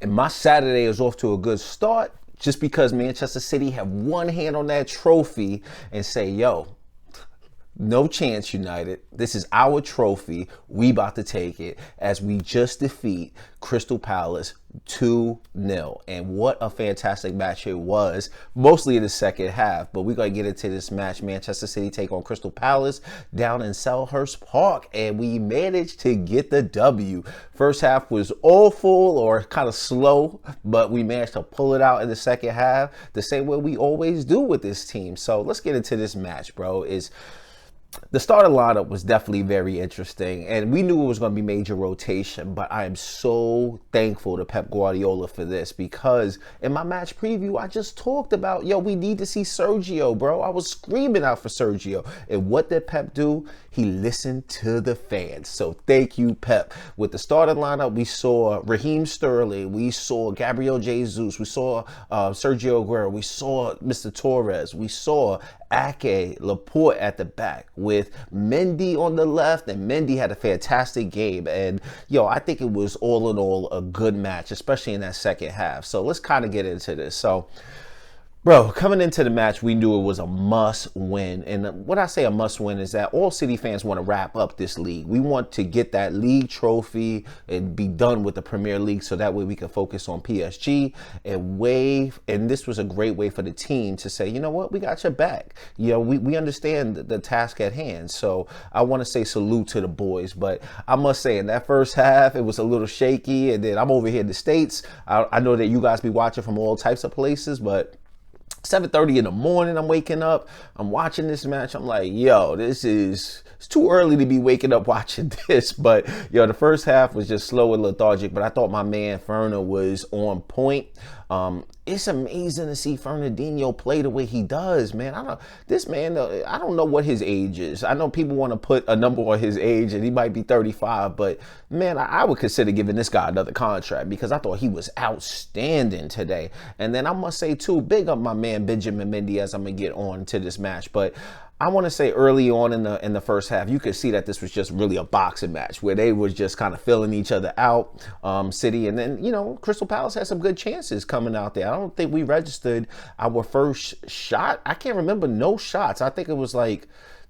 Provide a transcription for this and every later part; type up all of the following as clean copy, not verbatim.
And my Saturday is off to a good start just because Manchester City have one hand on that trophy and say, yo, no chance, United. This is our trophy. We about to take it as we just defeat Crystal Palace 2-0. And what a fantastic match it was, mostly in the second half. But we're going to get into this match. Manchester City take on Crystal Palace down in Selhurst Park. And we managed to get the W. First half was awful or kind of slow, but we managed to pull it out in the second half the same way we always do with this team. So let's get into this match, bro. The starting lineup was definitely very interesting, and we knew it was going to be major rotation, but I am so thankful to Pep Guardiola for this because in my match preview, I just talked about, yo, we need to see Sergio, bro. I was screaming out for Sergio. And what did Pep do? He listened to the fans. So thank you, Pep. With the starting lineup, we saw Raheem Sterling, we saw Gabriel Jesus, we saw Sergio Aguero, we saw Mr. Torres, we saw Ake, Laporte at the back with Mendy on the left, and Mendy had a fantastic game. And yo, I think it was all in all a good match, especially in that second half. So let's kind of get into this. So, bro, coming into the match, we knew it was a must win. And when I say a must win is that all City fans want to wrap up this league. We want to get that league trophy and be done with the Premier League so that way we can focus on PSG and wave. And this was a great way for the team to say, you know what, we got your back. You know, we understand the task at hand. So I want to say salute to the boys. But I must say, in that first half, it was a little shaky. And then I'm over here in the States. I know that you guys be watching from all types of places, but 7:30 in the morning, I'm waking up, I'm watching this match. I'm like, yo, it's too early to be waking up watching this. But, yo, the first half was just slow and lethargic, but I thought my man Ferner was on point. It's amazing to see Fernandinho play the way he does, man. I don't know what his age is. I know people want to put a number on his age and he might be 35, but man, I would consider giving this guy another contract because I thought he was outstanding today. And then I must say too, big up my man Benjamin Mendy as I'm gonna get on to this match. But I want to say early on in the first half, you could see that this was just really a boxing match where they was just kind of filling each other out, City. And then, you know, Crystal Palace had some good chances coming out there. I don't think we registered our first shot. I can't remember no shots. I think it was like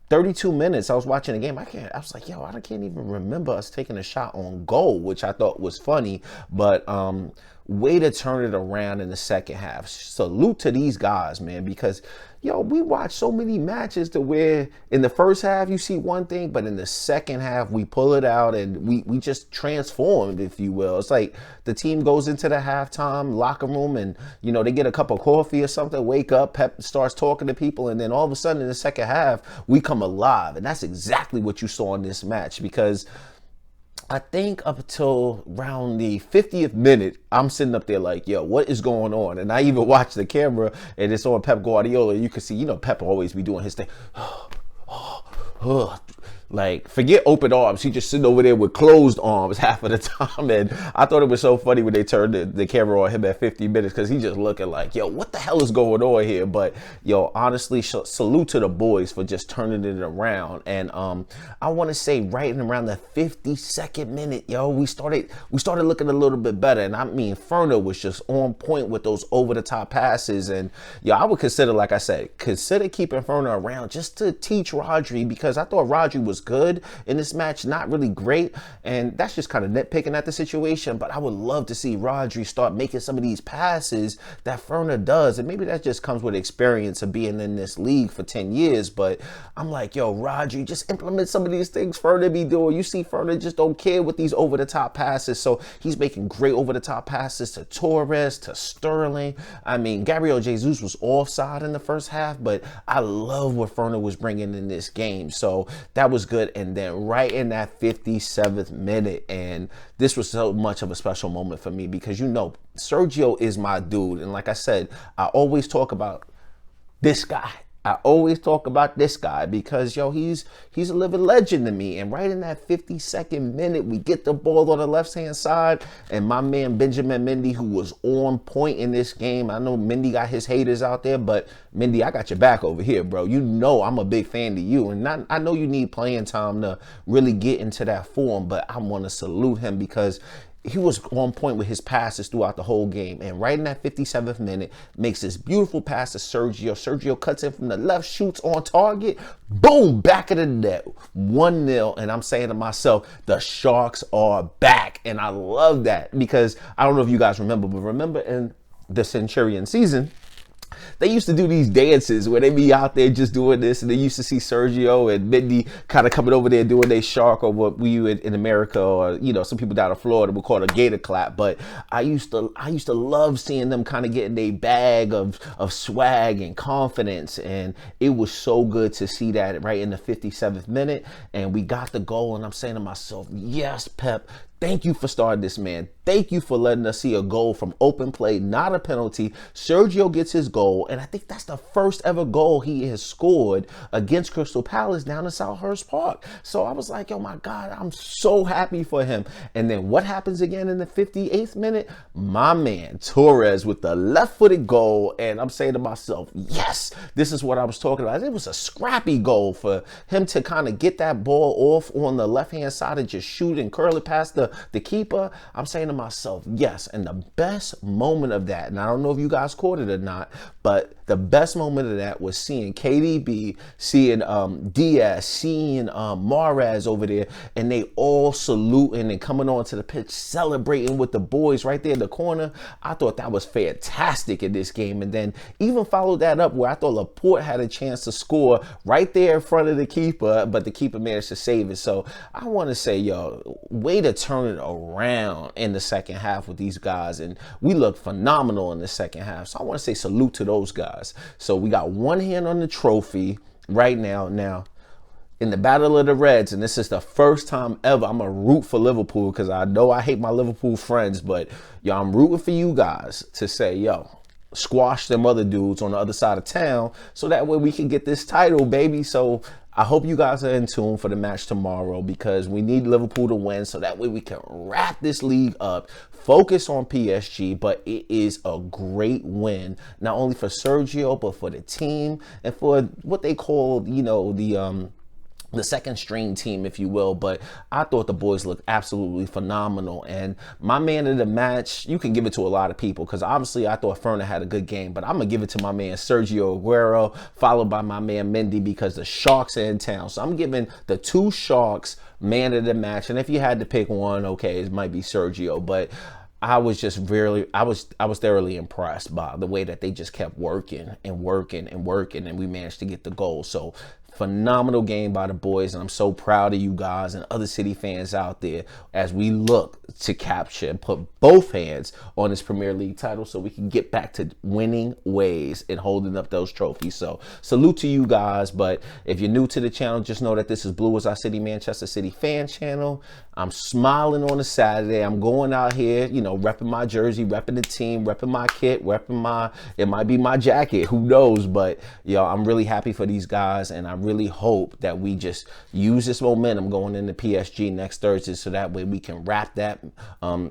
32 minutes. I was watching the game. I was like, yo, I can't even remember us taking a shot on goal, which I thought was funny. But way to turn it around in the second half. Salute to these guys, man, because yo, we watch so many matches to where in the first half you see one thing, but in the second half we pull it out and we just transformed, if you will. It's like the team goes into the halftime locker room and, you know, they get a cup of coffee or something, wake up, Pep starts talking to people, and then all of a sudden in the second half we come alive. And that's exactly what you saw in this match, because I think up until around the 50th minute, I'm sitting up there like, yo, what is going on? And I even watched the camera and it's on Pep Guardiola. You can see, you know, Pep will always be doing his thing. Like, forget open arms. He just sitting over there with closed arms half of the time. And I thought it was so funny when they turned the camera on him at 50 minutes because he just looking like, yo, what the hell is going on here? But, yo, honestly, salute to the boys for just turning it around. And I want to say right in around the 52nd minute, yo, we started looking a little bit better. And I mean, Ferner was just on point with those over-the-top passes. And, yo, I would consider, like I said, consider keeping Ferner around just to teach Rodri, because I thought Rodri was good in this match, not really great, and that's just kind of nitpicking at the situation. But I would love to see Rodri start making some of these passes that Ferner does, and maybe that just comes with experience of being in this league for 10 years. But I'm like, yo, Rodri, just implement some of these things Ferner be doing. You see Ferner just don't care with these over-the-top passes, so he's making great over-the-top passes to Torres, to Sterling. I mean, Gabriel Jesus was offside in the first half, but I love what Ferner was bringing in this game, so that was good. And then right in that 57th minute, and this was so much of a special moment for me because, you know, Sergio is my dude. And like I said, I always talk about this guy. I always talk about this guy because, yo, he's a living legend to me. And right in that 52nd minute, we get the ball on the left-hand side, and my man Benjamin Mendy, who was on point in this game. I know Mendy got his haters out there, but Mendy, I got your back over here, bro. You know I'm a big fan of you, and I know you need playing time to really get into that form, but I want to salute him because he was on point with his passes throughout the whole game. And right in that 57th minute, makes this beautiful pass to Sergio. Sergio cuts in from the left, shoots on target. Boom, back of the net. 1-0. And I'm saying to myself, the Sharks are back. And I love that because I don't know if you guys remember, but remember in the Centurion season, they used to do these dances where they be out there just doing this, and they used to see Sergio and Mindy kind of coming over there doing their shark, or what we would in America, or you know, some people down in Florida would call it a gator clap. But I used to love seeing them kind of getting their bag of swag and confidence, and it was so good to see that right in the 57th minute, and we got the goal. And I'm saying to myself, yes, Pep. Thank you for starting this, man. Thank you for letting us see a goal from open play, not a penalty. Sergio gets his goal, and I think that's the first ever goal he has scored against Crystal Palace down in Selhurst Park. So I was like, oh my God, I'm so happy for him. And then what happens again in the 58th minute? My man, Torres with the left-footed goal, and I'm saying to myself, yes, this is what I was talking about. It was a scrappy goal for him to kind of get that ball off on the left-hand side and just shoot and curl it past the keeper. I'm saying to myself, yes. And the best moment of that, and I don't know if you guys caught it or not, but the best moment of that was seeing KDB, seeing Diaz, seeing Mahrez over there, and they all saluting and coming onto the pitch, celebrating with the boys right there in the corner. I thought that was fantastic in this game. And then even followed that up where I thought Laporte had a chance to score right there in front of the keeper, but the keeper managed to save it. So I want to say, yo, way to turn it around in the second half with these guys, and we looked phenomenal in the second half. So I want to say salute to those guys. So we got one hand on the trophy right now. Now in the Battle of the Reds, and this is the first time ever I'm a root for Liverpool, because I know I hate my Liverpool friends, but yo, I'm rooting for you guys to say, yo, squash them other dudes on the other side of town, so that way we can get this title, baby. So I hope you guys are in tune for the match tomorrow, because we need Liverpool to win, so that way we can wrap this league up, focus on PSG. But it is a great win, not only for Sergio, but for the team and for what they call, you know, the second string team, if you will. But I thought the boys looked absolutely phenomenal. And my man of the match, you can give it to a lot of people, because obviously I thought Ferner had a good game, but I'm going to give it to my man Sergio Aguero, followed by my man Mendy, because the Sharks are in town. So I'm giving the two Sharks man of the match. And if you had to pick one, okay, it might be Sergio. But I was just really, I was thoroughly impressed by the way that they just kept working and working and working, and we managed to get the goal. So phenomenal game by the boys, and I'm so proud of you guys and other City fans out there as we look to capture and put both hands on this Premier League title, so we can get back to winning ways and holding up those trophies. So salute to you guys. But if you're new to the channel, just know that this is Blue is Our City Manchester City fan channel. I'm smiling on a Saturday. I'm going out here, you know, repping my jersey, repping the team, repping my kit, repping my, it might be my jacket, who knows. But yo, I'm really happy for these guys, and I really hope that we just use this momentum going into PSG next Thursday, so that way we can wrap that,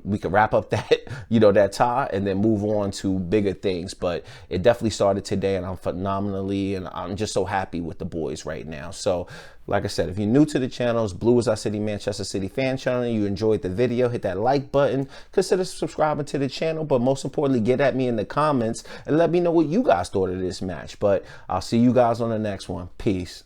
we can wrap up that, you know, that tie, and then move on to bigger things. But it definitely started today, and I'm phenomenally, and I'm just so happy with the boys right now. So like I said, if you're new to the channel, it's Blue is Our City Manchester City fan channel, you enjoyed the video, hit that like button, consider subscribing to the channel, but most importantly, get at me in the comments and let me know what you guys thought of this match. But I'll see you guys on the next one. Peace.